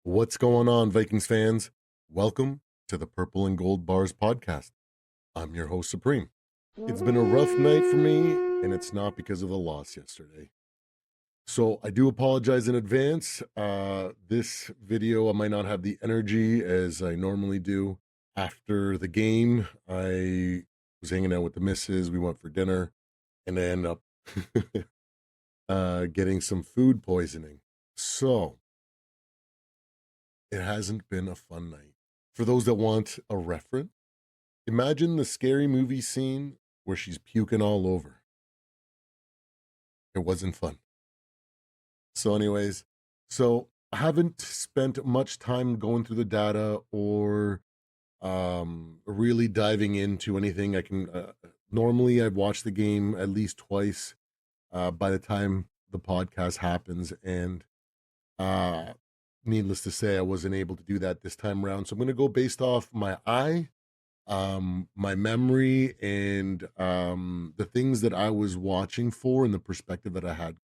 What's going on, Vikings fans? Welcome to the Purple and Gold Bars podcast. I'm your host, Supreme. It's been a rough night for me, and it's not because of the loss yesterday. So I do apologize in advance. This video, I might not have the energy as I normally do. After the game, I was hanging out with the missus. We went for dinner, and I ended up getting some food poisoning. So it hasn't been a fun night. For those that want a reference, imagine the scary movie scene where she's puking all over. It wasn't fun. So anyways, I haven't spent much time going through the data or really diving into anything. I can normally I've watched the game at least twice by the time the podcast happens, and uh needless to say, I wasn't able to do that this time around. So I'm going to go based off my eye, my memory, and the things that I was watching for and the perspective that I had.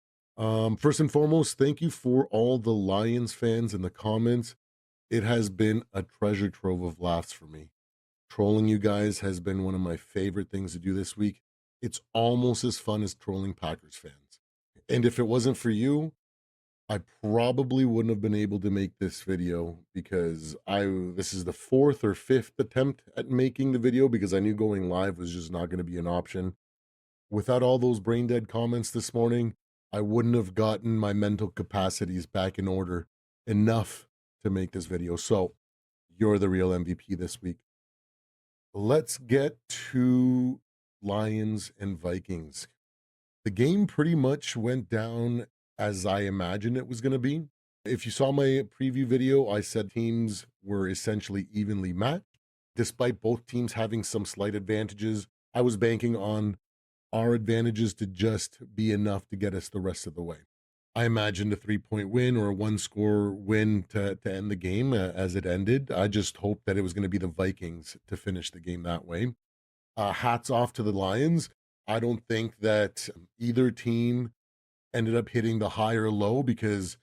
First and foremost, thank you for all the Lions fans in the comments. It has been a treasure trove of laughs for me. Trolling you guys has been one of my favorite things to do this week. It's almost as fun as trolling Packers fans. And if it wasn't for you, I probably wouldn't have been able to make this video because this is the fourth or fifth attempt at making the video because I knew going live was just not going to be an option. Without all those brain dead comments this morning, I wouldn't have gotten my mental capacities back in order enough to make this video. So you're the real MVP this week. Let's get to Lions and Vikings. The game pretty much went down as I imagined it was going to be. If you saw my preview video, I said teams were essentially evenly matched. Despite both teams having some slight advantages, I was banking on our advantages to just be enough to get us the rest of the way. I imagined a 3-point win or a one-score win to end the game as it ended. I just hoped that it was going to be the Vikings to finish the game that way. Hats off to the Lions. I don't think that either team ended up hitting the high or low because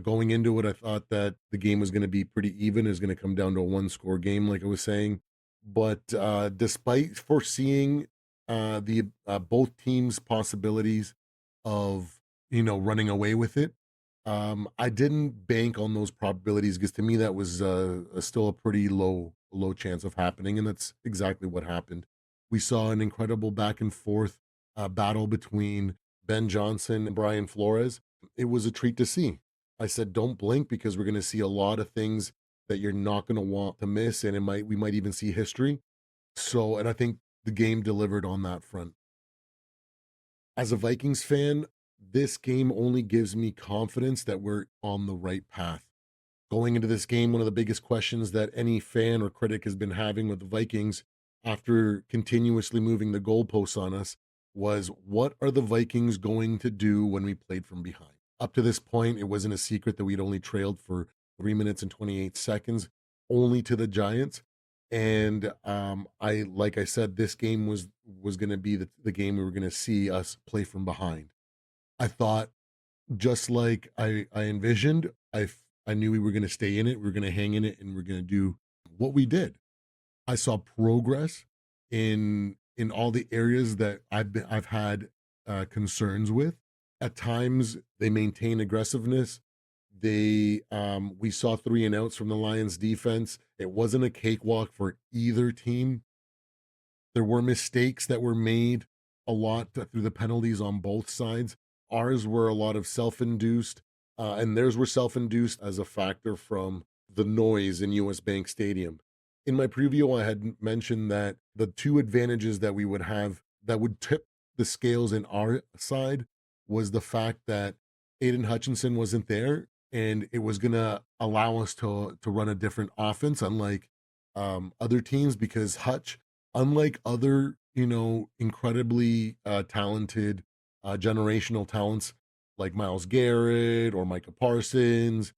going into it, I thought that the game was going to be pretty even. It was going to come down to a one-score game, like I was saying. But despite foreseeing the both teams' possibilities of running away with it, I didn't bank on those probabilities because to me that was still a pretty low chance of happening, and that's exactly what happened. We saw an incredible back and forth battle between Ben Johnson and Brian Flores. It was a treat to see. I said, don't blink because we're going to see a lot of things that you're not going to want to miss. And we might even see history. And I think the game delivered on that front. As a Vikings fan, this game only gives me confidence that we're on the right path. Going into this game, one of the biggest questions that any fan or critic has been having with the Vikings after continuously moving the goalposts on us was, what are the Vikings going to do when we played from behind? Up to this point, it wasn't a secret that we'd only trailed for 3 minutes and 28 seconds, only to the Giants. And like I said, this game was going to be the game we were going to see us play from behind. I thought, just like I envisioned, I knew we were going to stay in it, we were going to hang in it, and we're going to do what we did. I saw progress in all the areas that I've had concerns with. At times, they maintain aggressiveness. We saw 3 and outs from the Lions defense. It wasn't a cakewalk for either team. There were mistakes that were made a lot through the penalties on both sides. Ours were a lot of self-induced, and theirs were self-induced as a factor from the noise in US Bank Stadium. In my preview, I had mentioned that the 2 advantages that we would have that would tip the scales in our side was the fact that Aiden Hutchinson wasn't there, and it was going to allow us to run a different offense, unlike other teams, because Hutch, unlike other, incredibly talented generational talents like Myles Garrett or Micah Parsons,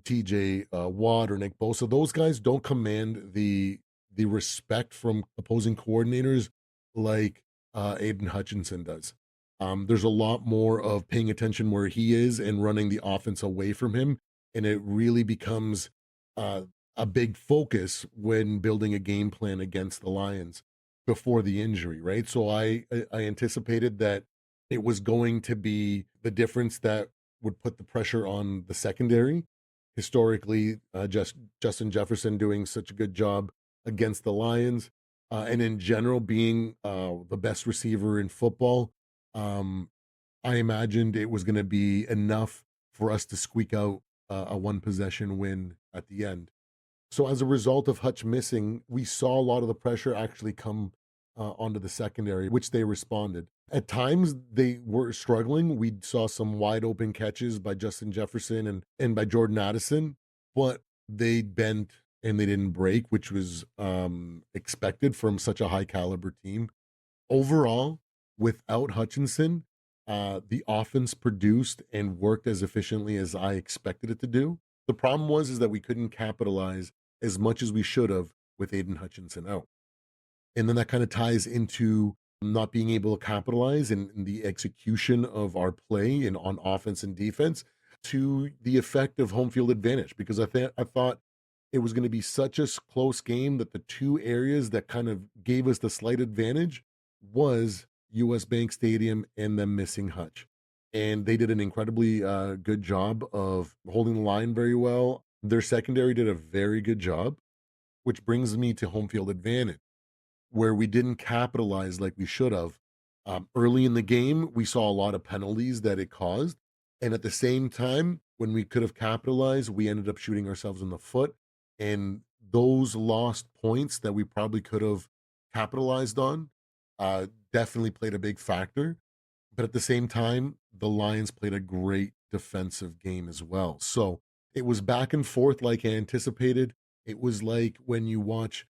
TJ Watt or Nick Bosa, those guys don't command the respect from opposing coordinators like Aiden Hutchinson does. There's a lot more of paying attention where he is and running the offense away from him. and it really becomes uh, a big focus when building a game plan against the Lions before the injury, right? So I anticipated that it was going to be the difference that would put the pressure on the secondary. Historically, just Justin Jefferson doing such a good job against the Lions, and in general being the best receiver in football. Um, I imagined it was going to be enough for us to squeak out a one possession win at the end. So as a result of Hutch missing, we saw a lot of the pressure actually come onto the secondary, which they responded. At times they were struggling. We saw some wide open catches by Justin Jefferson and by Jordan Addison, but they bent and they didn't break, which was expected from such a high caliber team. Overall, without Hutchinson, the offense produced and worked as efficiently as I expected it to do. The problem was is that we couldn't capitalize as much as we should have with Aiden Hutchinson out. And then that kind of ties into not being able to capitalize in the execution of our play and on offense and defense to the effect of home field advantage. Because I thought it was going to be such a close game that the two areas that kind of gave us the slight advantage was US Bank Stadium and them missing Hutch. And they did an incredibly good job of holding the line very well. Their secondary did a very good job, which brings me to home field advantage where we didn't capitalize like we should have. Early in the game, we saw a lot of penalties that it caused. And at the same time, when we could have capitalized, we ended up shooting ourselves in the foot. And those lost points that we probably could have capitalized on definitely played a big factor. But at the same time, the Lions played a great defensive game as well. So it was back and forth like I anticipated. It was like when you watch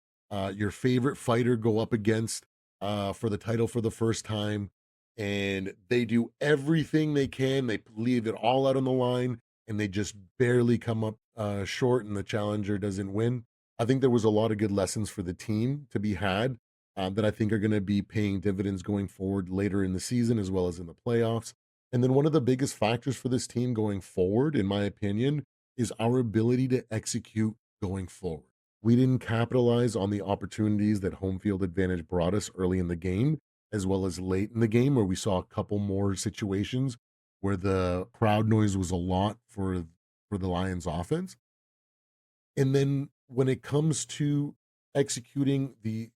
your favorite fighter go up against for the title for the first time, and they do everything they can. They leave it all out on the line, and they just barely come up short, and the challenger doesn't win. I think there was a lot of good lessons for the team to be had that I think are going to be paying dividends going forward later in the season as well as in the playoffs. And then one of the biggest factors for this team going forward, in my opinion, is our ability to execute going forward. We didn't capitalize on the opportunities that home field advantage brought us early in the game, as well as late in the game, where we saw a couple more situations where the crowd noise was a lot for the Lions offense. And then when it comes to executing the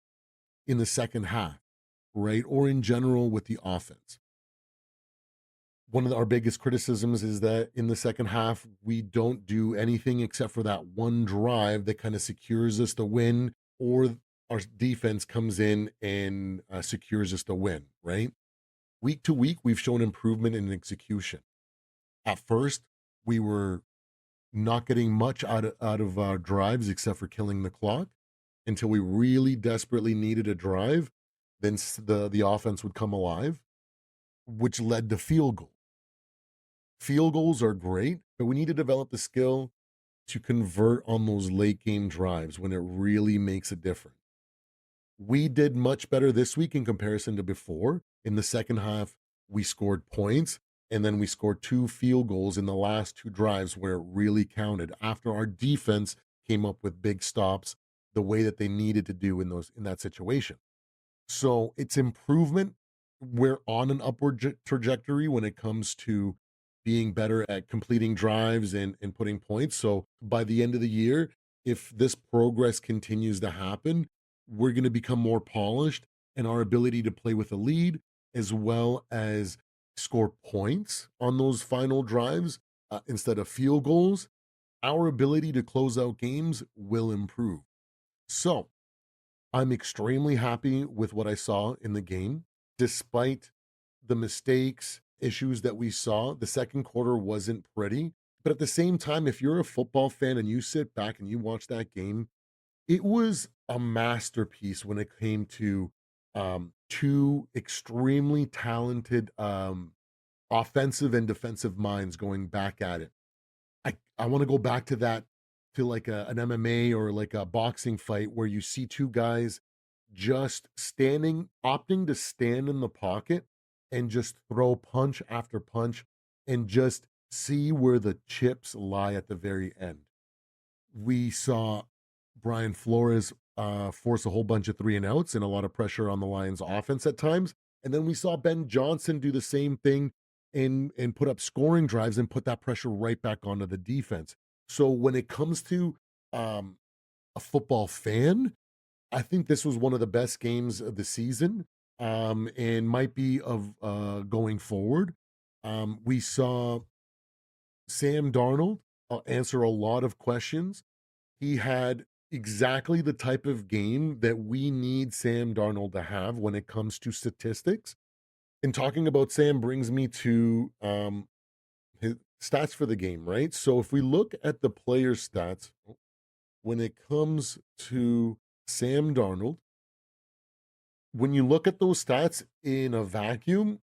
in the second half, right? Or in general with the offense. One of our biggest criticisms is that in the second half, we don't do anything except for that one drive that kind of secures us the win, or our defense comes in and secures us the win, right? Week to week, we've shown improvement in execution. At first, we were not getting much out of our drives except for killing the clock until we really desperately needed a drive. Then the offense would come alive, which led to field goal. Field goals are great, but we need to develop the skill to convert on those late game drives when it really makes a difference. We did much better this week in comparison to before. In the second half, we scored points, and then we scored two field goals in the last two drives where it really counted after our defense came up with big stops the way that they needed to do in that situation. So it's improvement. We're on an upward trajectory when it comes to being better at completing drives and putting points. So by the end of the year, if this progress continues to happen, we're going to become more polished, and our ability to play with a lead as well as score points on those final drives instead of field goals, our ability to close out games will improve. So I'm extremely happy with what I saw in the game. Despite the mistakes, issues that we saw, the second quarter wasn't pretty. But at the same time, if you're a football fan and you sit back and you watch that game, it was a masterpiece when it came to two extremely talented offensive and defensive minds going back at it. I want to go back to that to like an MMA or like a boxing fight where you see two guys just opting to stand in the pocket and just throw punch after punch and just see where the chips lie at the very end. We saw Brian Flores force a whole bunch of three and outs and a lot of pressure on the Lions offense at times. And then we saw Ben Johnson do the same thing and put up scoring drives and put that pressure right back onto the defense. So when it comes to um, a football fan, I think this was one of the best games of the season, and might be of going forward. We saw Sam Darnold answer a lot of questions. He had exactly the type of game that we need Sam Darnold to have when it comes to statistics. And talking about Sam brings me to his stats for the game, right? So if we look at the player stats, when it comes to Sam Darnold, when you look at those stats in a vacuum,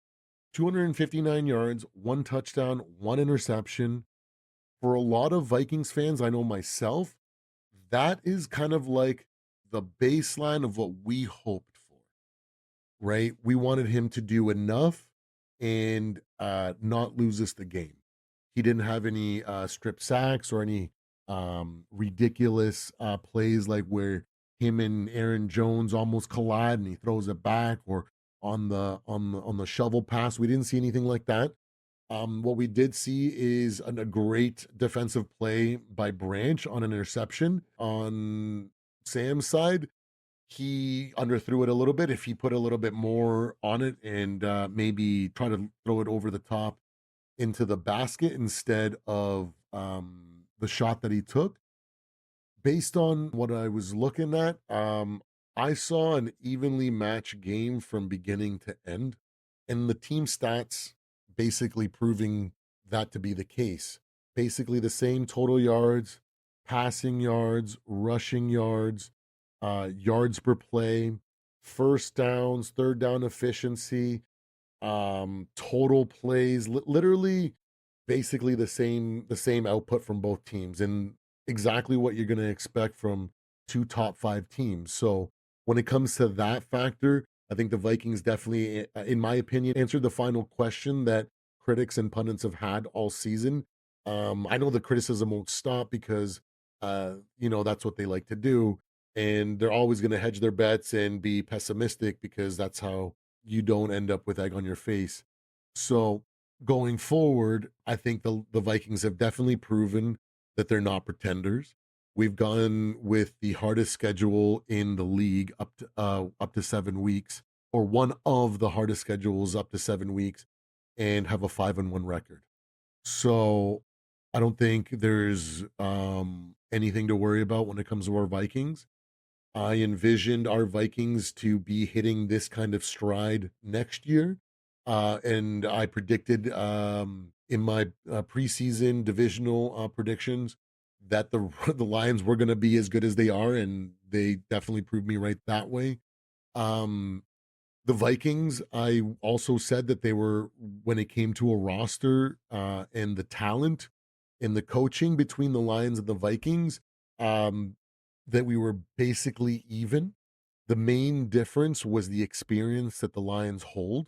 259 yards, one touchdown, one interception. For a lot of Vikings fans, I know myself, that is kind of like the baseline of what we hoped for, right? We wanted him to do enough and not lose us the game. He didn't have any strip sacks or any ridiculous plays like where him and Aaron Jones almost collide and he throws it back, or on the shovel pass. We didn't see anything like that. What we did see is a great defensive play by Branch on an interception on Sam's side. He underthrew it a little bit. If he put a little bit more on it and maybe try to throw it over the top into the basket instead of the shot that he took, based on what I was looking at, I saw an evenly matched game from beginning to end, and the team stats basically proving that to be the case. Basically, the same total yards, passing yards, rushing yards, yards per play, first downs, third down efficiency, total plays, literally basically the same output from both teams and exactly what you're going to expect from two top 5 teams. So when it comes to that factor, I think the Vikings definitely, in my opinion, answered the final question that critics and pundits have had all season. I know the criticism won't stop because that's what they like to do, and they're always going to hedge their bets and be pessimistic because that's how you don't end up with egg on your face. So going forward, I think the Vikings have definitely proven that they're not pretenders. We've gone with the hardest schedule in the league up to 7 weeks, or one of the hardest schedules up to 7 weeks, and have a 5-1 record. So I don't think there's anything to worry about when it comes to our Vikings. I envisioned our Vikings to be hitting this kind of stride next year. And I predicted in my preseason divisional predictions that the the Lions were going to be as good as they are, and they definitely proved me right that way. Um, the Vikings, I also said that they were, when it came to a roster and the talent and the coaching between the Lions and the Vikings, um, that we were basically even. The main difference was the experience that the Lions hold.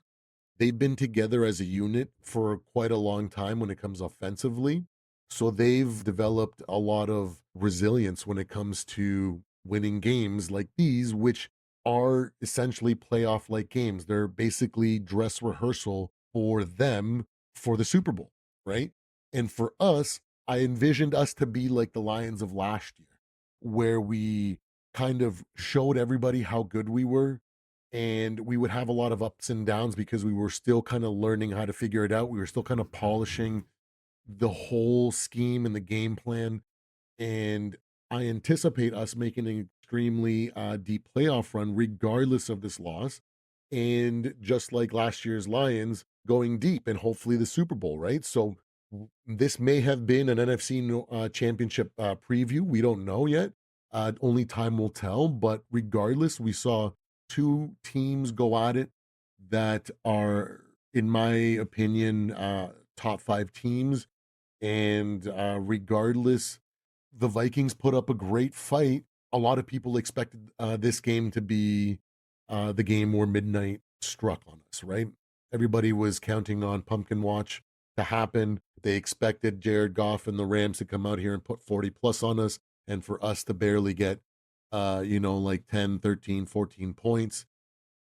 They've been together as a unit for quite a long time when it comes offensively. So they've developed a lot of resilience when it comes to winning games like these, which are essentially playoff like games. They're basically dress rehearsal for them for the Super Bowl, right? And for us, I envisioned us to be like the Lions of last year, where we kind of showed everybody how good we were, and we would have a lot of ups and downs because we were still kind of learning how to figure it out. We were still kind of polishing the whole scheme and the game plan. And I anticipate us making an extremely deep playoff run, regardless of this loss. And just like last year's Lions, going deep and hopefully the Super Bowl, right? So this may have been an NFC championship preview. We don't know yet. Only time will tell. But regardless, we saw two teams go at it that are, in my opinion, top 5 teams. And regardless, the Vikings put up a great fight. A lot of people expected this game to be the game where midnight struck on us, right? Everybody was counting on Pumpkin Watch to happen. They expected Jared Goff and the Rams to come out here and put 40 plus on us, and for us to barely get, like 10, 13, 14 points.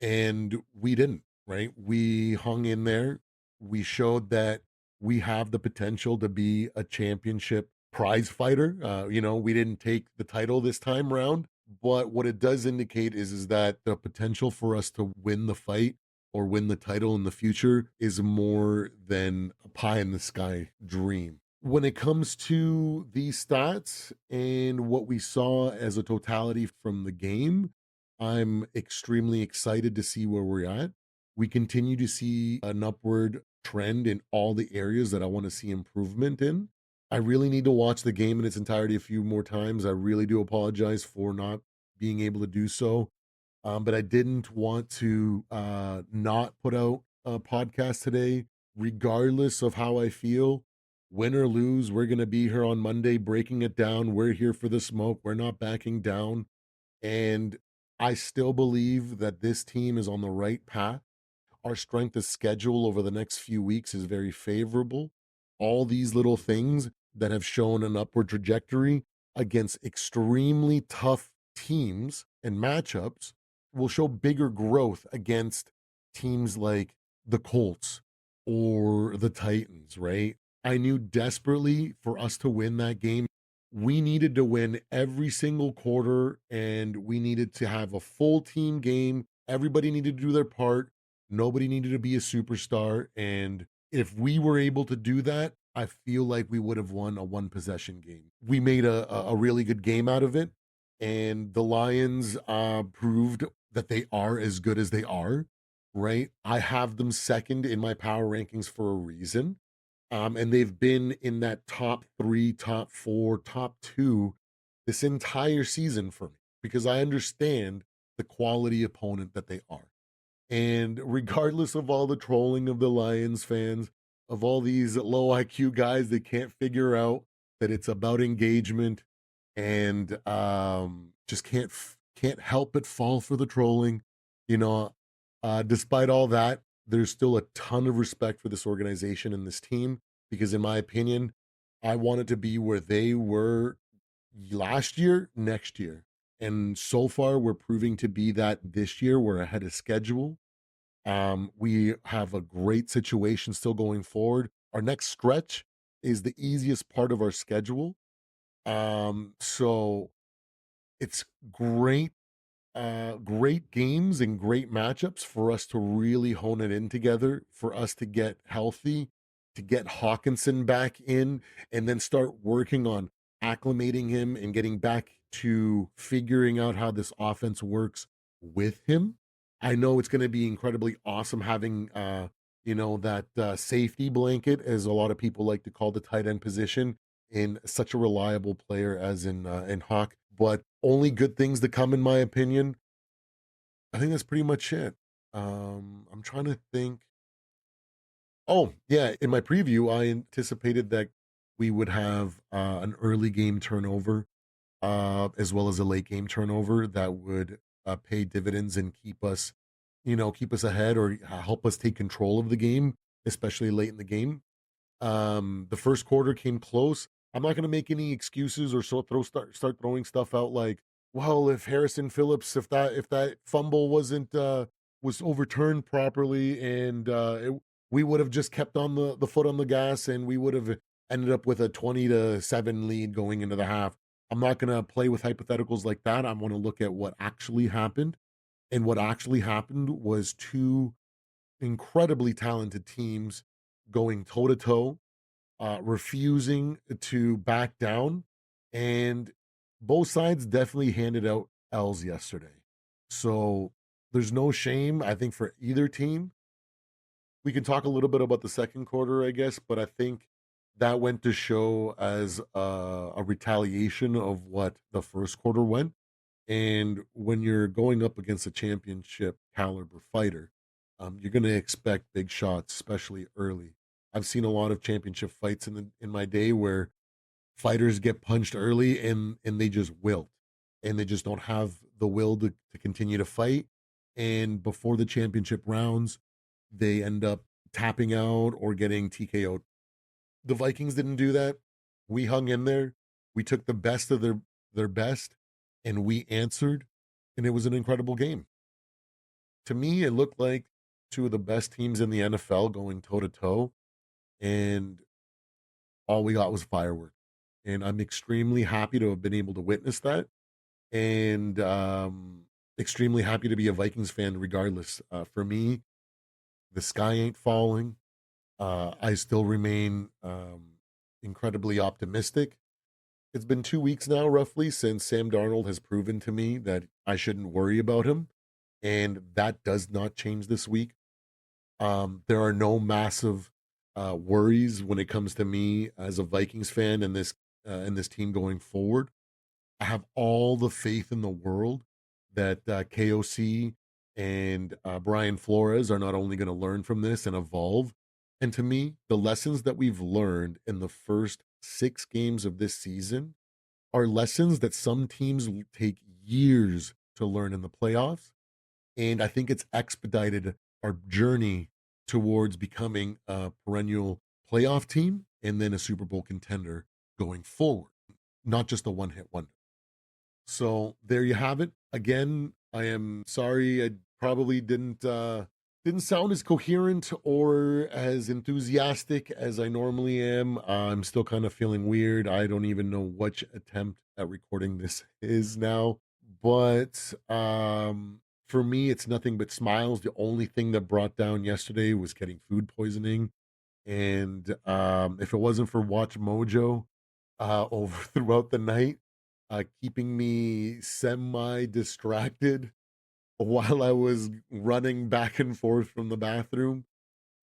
And we didn't, right? We hung in there. We showed that we have the potential to be a championship prize fighter. We didn't take the title this time round, but what it does indicate is that the potential for us to win the fight or win the title in the future is more than a pie in the sky dream. When it comes to these stats and what we saw as a totality from the game, I'm extremely excited to see where we're at. We continue to see an upward trend in all the areas that I want to see improvement in. I really need to watch the game in its entirety a few more times. I really do apologize for not being able to do so. But I didn't want to not put out a podcast today, regardless of how I feel. Win or lose, we're going to be here on Monday breaking it down. We're here for the smoke. We're not backing down. And I still believe that this team is on the right path. Our strength of schedule over the next few weeks is very favorable. All these little things that have shown an upward trajectory against extremely tough teams and matchups will show bigger growth against teams like the Colts or the Titans, right? I knew desperately for us to win that game, we needed to win every single quarter and we needed to have a full team game. Everybody needed to do their part. Nobody needed to be a superstar. And if we were able to do that, I feel like we would have won a one possession game. We made a really good game out of it. And the Lions proved that they are as good as they are, right? I have them second in my power rankings for a reason. And they've been in that top three, top four, top two this entire season for me because I understand the quality opponent that they are. And regardless of all the trolling of the Lions fans, of all these low IQ guys that can't figure out that it's about engagement and just can't help but fall for the trolling, you know, despite all that, there's still a ton of respect for this organization and this team because, in my opinion, I want it to be where they were last year, next year. And so far, we're proving to be that this year. We're ahead of schedule. We have a great situation still going forward. Our next stretch is the easiest part of our schedule. So it's great games and great matchups for us to really hone it in together, for us to get healthy, to get Hawkinson back in, and then start working on acclimating him and getting back to figuring out how this offense works with him. I know it's going to be incredibly awesome having, that safety blanket, as a lot of people like to call the tight end position, in such a reliable player as in Hawk. But only good things to come, in my opinion. I think that's pretty much it. I'm trying to think. Oh, yeah. In my preview, I anticipated that we would have an early game turnover, as well as a late game turnover that would pay dividends and keep us ahead or help us take control of the game, especially late in the game. The first quarter came close. I'm not going to make any excuses or start throwing stuff out like, well, if Harrison Phillips, if that fumble was overturned properly and we would have just kept on the foot on the gas and we would have ended up with a 20-7 lead going into the half. I'm not going to play with hypotheticals like that. I want to look at what actually happened. And what actually happened was two incredibly talented teams going toe to toe, refusing to back down, and both sides definitely handed out L's yesterday. So there's no shame, I think, for either team. We can talk a little bit about the second quarter, I guess, but I think that went to show as a retaliation of what the first quarter went. And when you're going up against a championship caliber fighter, you're going to expect big shots, especially early. I've seen a lot of championship fights in my day where fighters get punched early and they just wilt and they just don't have the will to continue to fight. And before the championship rounds, they end up tapping out or getting TKO'd. The Vikings didn't do that. We hung in there. We took the best of their best and we answered, and it was an incredible game. To me, it looked like two of the best teams in the NFL going toe to toe, and all we got was fireworks. And I'm extremely happy to have been able to witness that, and extremely happy to be a Vikings fan regardless. For me, the sky ain't falling. I still remain incredibly optimistic. It's been 2 weeks now, roughly, since Sam Darnold has proven to me that I shouldn't worry about him. And that does not change this week. There are no massive worries when it comes to me as a Vikings fan and this team going forward. I have all the faith in the world that KOC and Brian Flores are not only going to learn from this and evolve. And to me, the lessons that we've learned in the first 6 games of this season are lessons that some teams take years to learn in the playoffs. And I think it's expedited our journey towards becoming a perennial playoff team and then a Super Bowl contender going forward, not just a one hit wonder. So there you have it. Again, I am sorry I probably didn't sound as coherent or as enthusiastic as I normally am. I'm still kind of feeling weird. I don't even know which attempt at recording this is now. But for me, it's nothing but smiles. The only thing that brought down yesterday was getting food poisoning. And if it wasn't for Watch Mojo over throughout the night, keeping me semi distracted while I was running back and forth from the bathroom,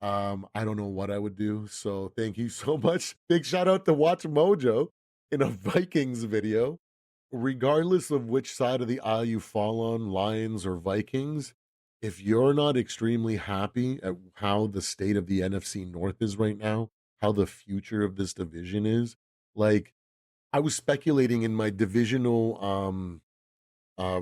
I don't know what I would do. So thank you so much. Big shout out to Watch Mojo in a Vikings video. Regardless of which side of the aisle you fall on, Lions or Vikings, if you're not extremely happy at how the state of the NFC North is right now, how the future of this division is, like I was speculating in my divisional uh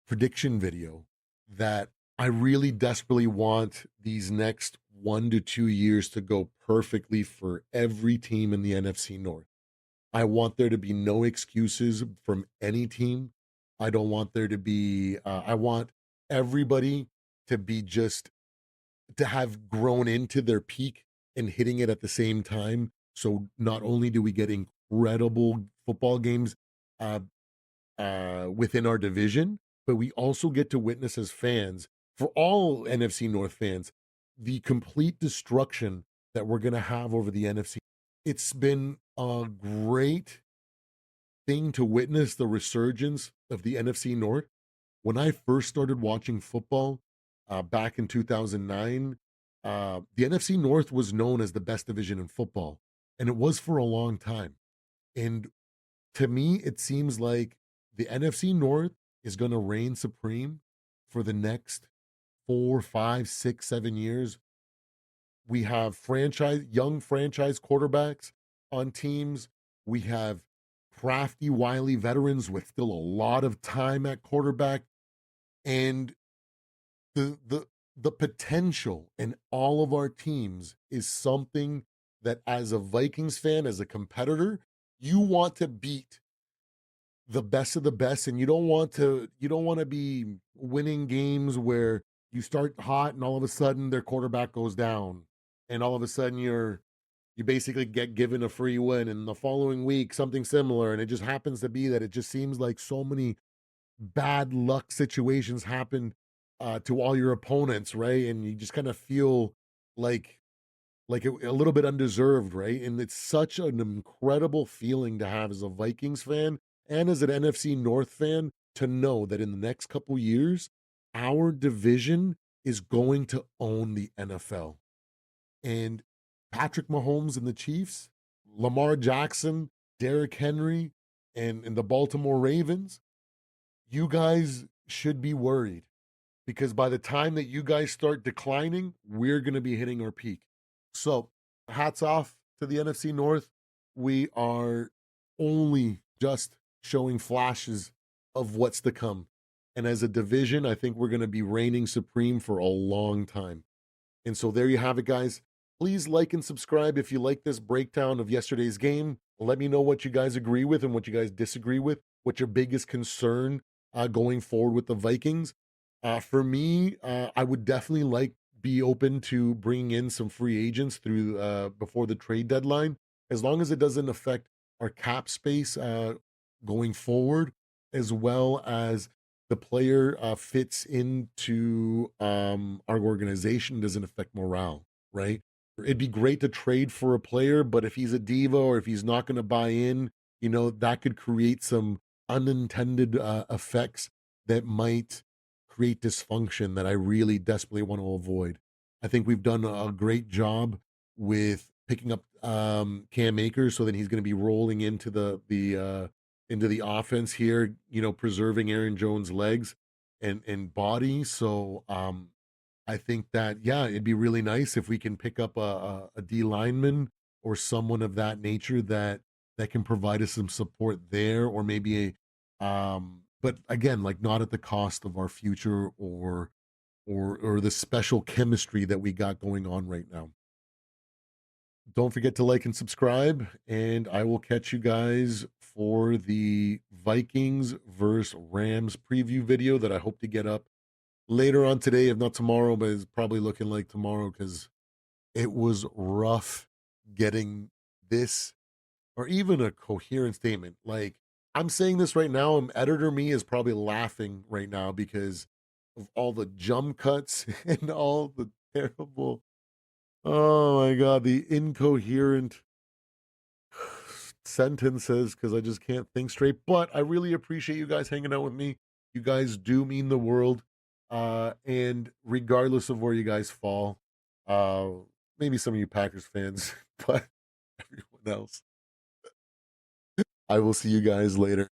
prediction video that I really desperately want these next 1 to 2 years to go perfectly for every team in the NFC North. I want there to be no excuses from any team. I don't want there to be, I want everybody to be just, to have grown into their peak and hitting it at the same time. So not only do we get incredible football games uh, within our division, but we also get to witness as fans, for all NFC North fans, the complete destruction that we're going to have over the NFC. It's been a great thing to witness the resurgence of the NFC North. When I first started watching football back in 2009, the NFC North was known as the best division in football, and it was for a long time. And to me, it seems like the NFC North is going to reign supreme for the next 4, 5, 6, 7 years. We have young franchise quarterbacks on teams. We have crafty, wily veterans with still a lot of time at quarterback, and the potential in all of our teams is something that, as a Vikings fan, as a competitor, you want to beat the best of the best, and you don't want to be winning games where you start hot and all of a sudden their quarterback goes down, and all of a sudden you basically get given a free win, and the following week something similar, and it just happens to be that it just seems like so many bad luck situations happen to all your opponents, right? And you just kind of feel like a little bit undeserved, right? And it's such an incredible feeling to have as a Vikings fan and as an NFC North fan, to know that in the next couple years, our division is going to own the NFL. And Patrick Mahomes and the Chiefs, Lamar Jackson, Derrick Henry, and the Baltimore Ravens, you guys should be worried, because by the time that you guys start declining, we're going to be hitting our peak. So, hats off to the NFC North. We are only just showing flashes of what's to come. And as a division, I think we're going to be reigning supreme for a long time. And so there you have it, guys. Please like and subscribe if you like this breakdown of yesterday's game. Let me know what you guys agree with and what you guys disagree with. What's your biggest concern going forward with the Vikings? For me, I would definitely be open to bringing in some free agents through before the trade deadline, as long as it doesn't affect our cap space going forward, as well as the player fits into our organization, doesn't affect morale, right? It'd be great to trade for a player, but if he's a diva or if he's not going to buy in, that could create some unintended effects that might create dysfunction that I really desperately want to avoid. I think we've done a great job with picking up Cam Akers, so that he's going to be rolling into the offense here, preserving Aaron Jones' legs and body. So I think that, yeah, it'd be really nice if we can pick up a D lineman or someone of that nature that can provide us some support there, or maybe but again, like not at the cost of our future or the special chemistry that we got going on right now. Don't forget to like and subscribe, and I will catch you guys for the Vikings versus Rams preview video that I hope to get up later on today, if not tomorrow, but it's probably looking like tomorrow because it was rough getting this or even a coherent statement. Like, I'm saying this right now, and editor me is probably laughing right now because of all the jump cuts and all the terrible, oh my God, the incoherent sentences because I just can't think straight. But I really appreciate you guys hanging out with me. You guys do mean the world. And regardless of where you guys fall, uh, maybe some of you Packers fans, but everyone else, I will see you guys later.